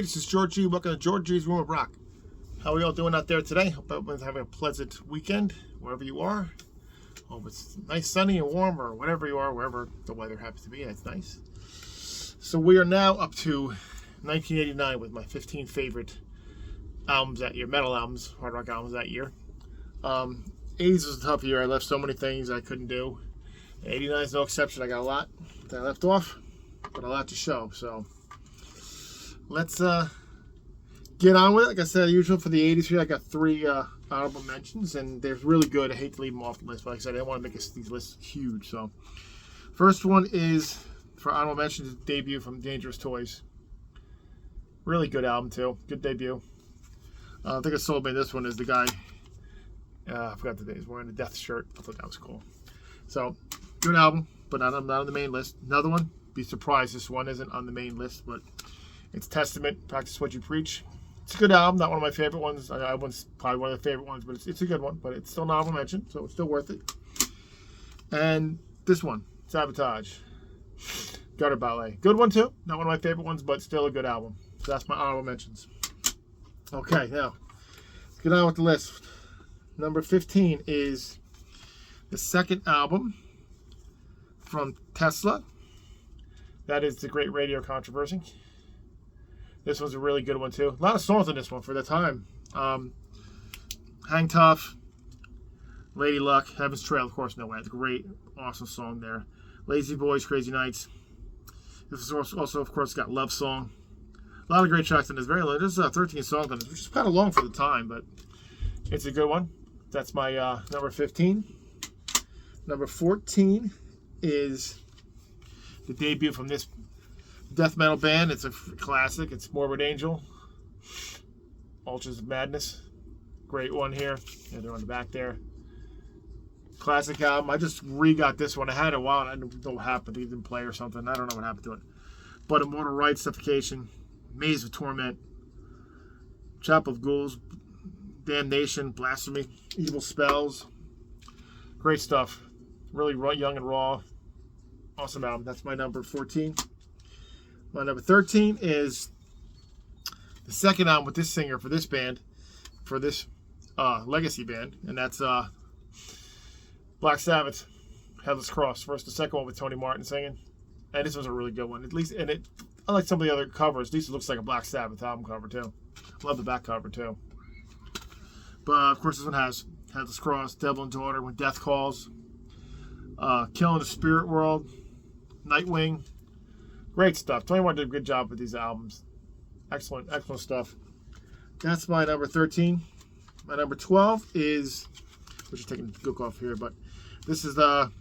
Hey, this is George G. Welcome to George G's Room of Rock. How are we all doing out there today? Hope everyone's having a pleasant weekend, wherever you are. Hope it's nice, sunny, and warm, or whatever you are, wherever the weather happens to be. It's nice. So we are now up to 1989 with my 15 favorite albums that year, metal albums, hard rock albums that year. 80s was a tough year. I left so many things I couldn't do. 89 is no exception. I got a lot that I left off, but a lot to show. So let's get on with it. Like I said, usual for the 80s here, I got three honorable mentions, and they're really good. I hate to leave them off the list, but like I said, I didn't want to make these lists huge. So first one is, for honorable mentions, debut from Dangerous Toys. Really good album, too. Good debut. I think I sold me this one is the guy, I forgot the name, he's wearing a Death shirt. I thought that was cool. So, good album, but not on the main list. Another one, be surprised this one isn't on the main list, but it's Testament, Practice What You Preach. It's a good album, not one of my favorite ones. I one's probably one of the favorite ones, but it's a good one, but it's still an honorable mention, so it's still worth it. And this one, Sabotage, Gutter Ballet. Good one too, not one of my favorite ones, but still a good album. So that's my honorable mentions. Okay, now, let's get on with the list. Number 15 is the second album from Tesla. That is The Great Radio Controversy. This one's a really good one too. A lot of songs on this one for the time. Hang Tough, Lady Luck, Heaven's Trail, of course, no way. It's a great, awesome song there. Lazy Boys, Crazy Nights. This is also, of course, got Love Song. A lot of great tracks in this. Very long. There's 13 songs on this, which is kind of long for the time, but it's a good one. That's my number 15. Number 14 is the debut from this death metal band. It's a classic. It's Morbid Angel, Ultras of Madness. Great one here. Yeah, they're on the back there. Classic album. I just re-got this one. I had it a while. I don't know what happened. It didn't play or something. I don't know what happened to it. But Immortal Rites, Suffocation, Maze of Torment, Chapel of Ghouls, Damnation, Blasphemy, Evil Spells. Great stuff. Really young and raw. Awesome album. That's my number 14. My number 13 is the second album with this singer for this band, for this legacy band, and that's Black Sabbath, Headless Cross. First, the second one with Tony Martin singing, and this was a really good one. At least, and it, unlike some of the other covers, at least it looks like a Black Sabbath album cover too. Love the back cover too. But of course, this one has Headless Cross, Devil and Daughter, When Death Calls, Killing the Spirit World, Nightwing. Great stuff. Tony Martin did a good job with these albums. Excellent, excellent stuff. That's my number 13. My number 12 is, we're just taking a gook off here, but this is the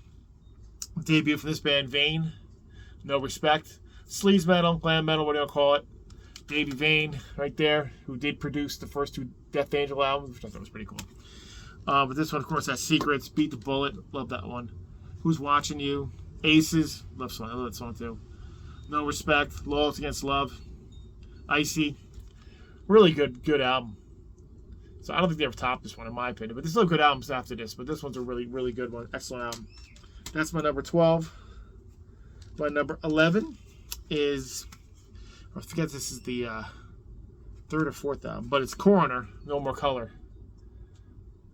debut from this band, Vane. No Respect. Sleaze metal, glam metal, what do you call it? Davey Vane, right there, who did produce the first two Death Angel albums, which I thought was pretty cool. But this one, of course, has Secrets, Beat the Bullet, love that one. Who's Watching You? Aces, love that song too. No Respect, Laws Against Love, Icy. Really good album. So I don't think they ever topped this one, in my opinion. But there's still good albums after this. But this one's a really, really good one. Excellent album. That's my number 12. My number 11 is, I forget this is the third or fourth album, but it's Coroner, No More Color.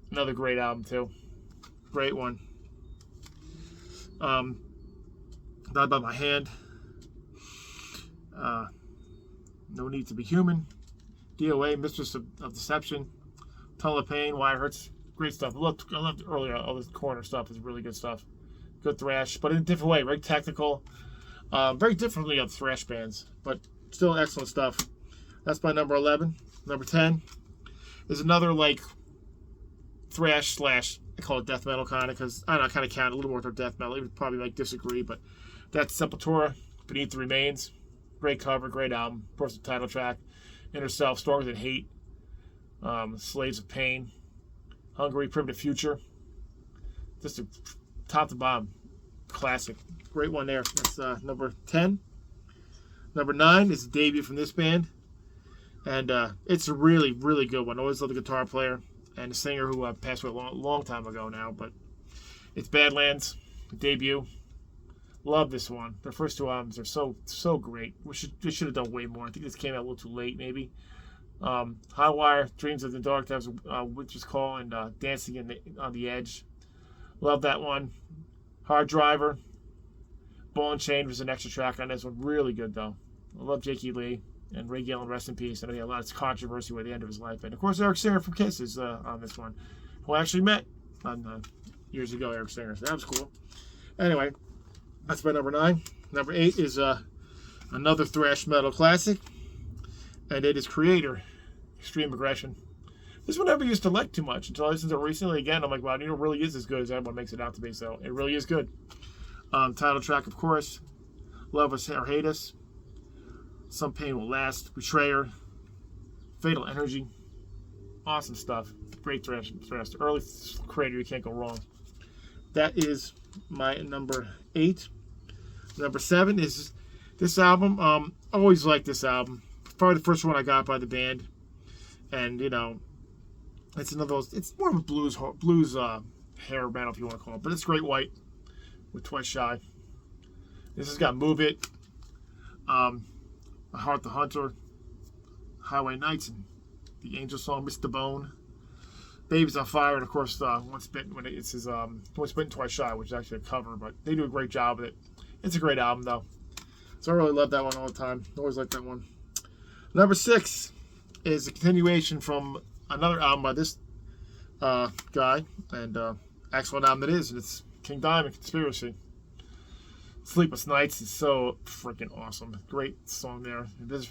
Another great album, too. Great one. Died by My Hand. No Need to Be Human. DOA, Mistress of Deception. Tunnel of Pain, Why It Hurts. Great stuff. I loved earlier, all this Coroner stuff is really good stuff. Good thrash, but in a different way, very technical. Very different from the other thrash bands, but still excellent stuff. That's my number 11. Number 10 is another, like, thrash slash, I call it death metal kind of, because I don't know, I kind of count a little more toward death metal. You would probably like disagree, but that's Sepultura, Beneath the Remains. Great cover, great album. Of course, the title track, Inner Self, Stronger Than Hate, Slaves of Pain, Hungary, Primitive Future. Just a top to bottom classic. Great one there. That's number 10. Number 9 is the debut from this band, and it's a really, really good one. I always love the guitar player and the singer who passed away a long time ago now, but it's Badlands, debut. Love this one. The first two albums are so great. They should have done way more. I think this came out a little too late, maybe. High Wire, Dreams of the Dark, that was Witch's Call, and Dancing on the Edge. Love that one. Hard Driver, Ball and Chain was an extra track on this one. Really good, though. I love Jakey Lee and Ray Gillen, rest in peace. And he had a lot of controversy with the end of his life. And, of course, Eric Singer from Kiss is on this one, who I actually met years ago, Eric Singer. So that was cool. Anyway, that's my number 9. Number 8 is another thrash metal classic, and it is Kreator, Extreme Aggression. This one I never used to like too much until I listened to it recently again. I'm like, wow, it really is as good as everyone makes it out to be. So it really is good. Title track, of course, Love Us or Hate Us, Some Pain Will Last, Betrayer, Fatal Energy. Awesome stuff. Great thrash. Early Kreator, you can't go wrong. That is my number 8. Number 7 is this album. Always liked this album. Probably the first one I got by the band. And, you know, it's another those, it's more of a blues hair metal, if you want to call it. But it's Great White with Twice Shy. This has got Move It, Heart the Hunter, Highway Nights, and the Angel Song, Mr. Bone, Baby's on Fire, and of course, Once Bitten, Once Bitten, Twice Shy, which is actually a cover, but they do a great job with it. It's a great album, though. So I really love that one all the time. Always like that one. Number 6 is a continuation from another album by this guy, and excellent album it is, and it's King Diamond, Conspiracy. Sleepless Nights is so freaking awesome. Great song there. Visit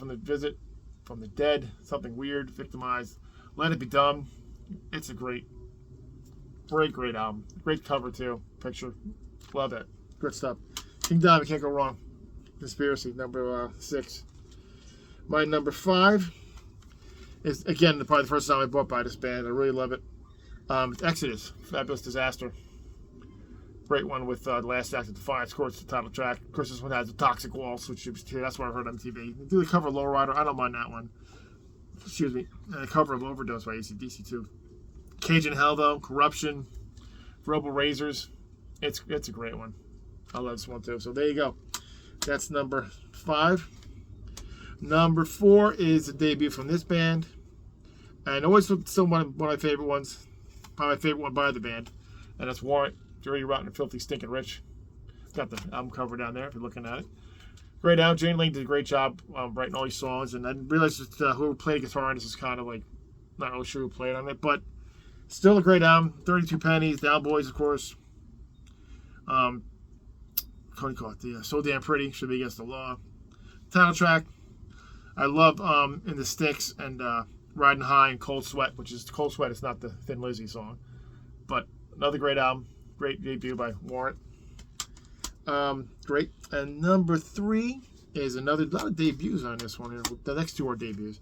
from the Dead, Something Weird, Victimized, Let It Be Done. It's a great album. Great cover too. Picture. Love it. Good stuff. King Diamond, can't go wrong. Conspiracy, number 6. My number 5 is, again, probably the first time I bought by this band. I really love it. It's Exodus, Fabulous Disaster. Great one with The Last Act of Defiance, of course, the title track. Of course, this one has the Toxic Waltz, which is here. That's what I heard on TV. They do the cover of Lowrider. I don't mind that one. Excuse me. And the cover of Overdose by AC/DC too. Cage in Hell, though. Corruption. Rebel Razors. It's a great one. I love this one too. So there you go. That's number 5. Number 4 is a debut from this band. And always still one of my favorite ones. Probably my favorite one by the band. And that's Warrant. Dirty, Rotten, and Filthy, Stinking Rich. Got the album cover down there if you're looking at it. Great album. Jane Lane did a great job writing all these songs. And I realized that who played guitar on this is kind of like, not really sure who played on it. But still a great album. 32 Pennies. Down Boys, of course. What do you call it? So Damn Pretty. Should Be Against the Law. Title track. I love In the Sticks and Riding High and Cold Sweat, which is Cold Sweat. It's not the Thin Lizzy song. But another great album. Great debut by Warrant. Great. And number 3 is a lot of debuts on this one here. The next 2 are debuts.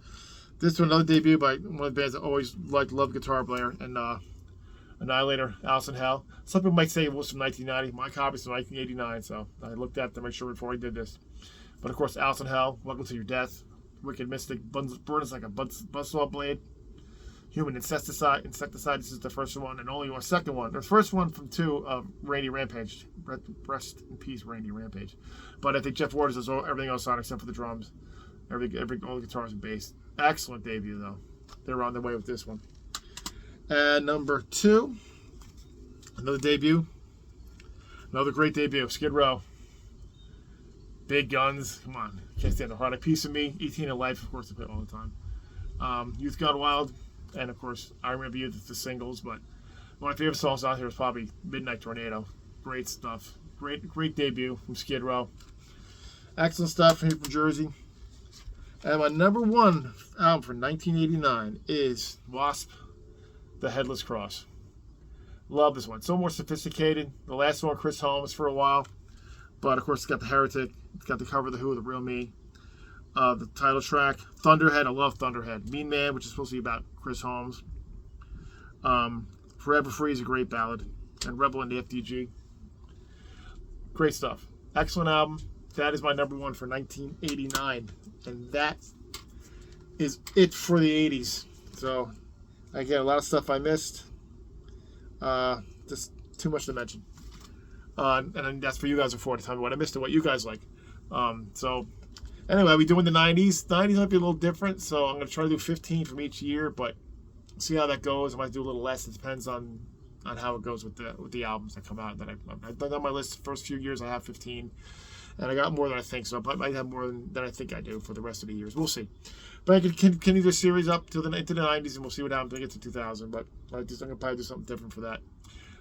This one, another debut by one of the bands I always liked, love guitar player, and Annihilator, Alice in Hell. Some people might say it was from 1990. My copy's from 1989, so I looked at to make sure before I did this. But of course, Alice in Hell, Welcome to Your Death, Wicked Mystic, burns like a buzzsaw blade. Human Insecticide. This is the first one and only one. Second one. The first one from 2 of Randy Rampage. Rest in peace, Randy Rampage. But I think Jeff Waters does everything else on except for the drums. All the guitars and bass. Excellent debut though. They were on their way with this one. And number 2, another debut. Another great debut. Skid Row. Big Guns. Come on. Can't Stand the Heart. A Piece of Me. 18 in Life, of course, I play all the time. Youth Gone Wild. And of course, I Remember You, the singles, but one of my favorite songs out here is probably Midnight Tornado. Great stuff. Great debut from Skid Row. Excellent stuff from here from Jersey. And my number 1 album for 1989 is Wasp, The Headless Cross. Love this one. So more sophisticated. The last one, Chris Holmes for a while. But of course, it's got the Heretic. It's got the cover of The Who, The Real Me. The title track, Thunderhead. I love Thunderhead. Mean Man, which is supposed to be about Chris Holmes. Forever Free is a great ballad. And Rebel in the FDG. Great stuff. Excellent album. That is my number 1 for 1989. And that is it for the 80s. So, again, a lot of stuff I missed. Just too much to mention. And then that's for you guys before to tell me what I missed and what you guys like. So anyway, we doing the 90s. 90s might be a little different, so I'm going to try to do 15 from each year, but see how that goes. I might do a little less. It depends on how it goes with the albums that come out. That I've done on my list. The first few years I have 15, and I got more than I think, so I might have more than I think I do for the rest of the years. We'll see. But I could continue this series up into the 90s, and we'll see what happens when we get to 2000. But I'm going to probably do something different for that.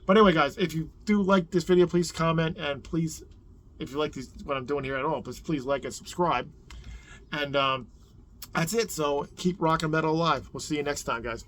But anyway, guys, if you do like this video, please comment, and please, if you like what I'm doing here at all, please like and subscribe. And that's it. So keep rocking metal alive. We'll see you next time, guys.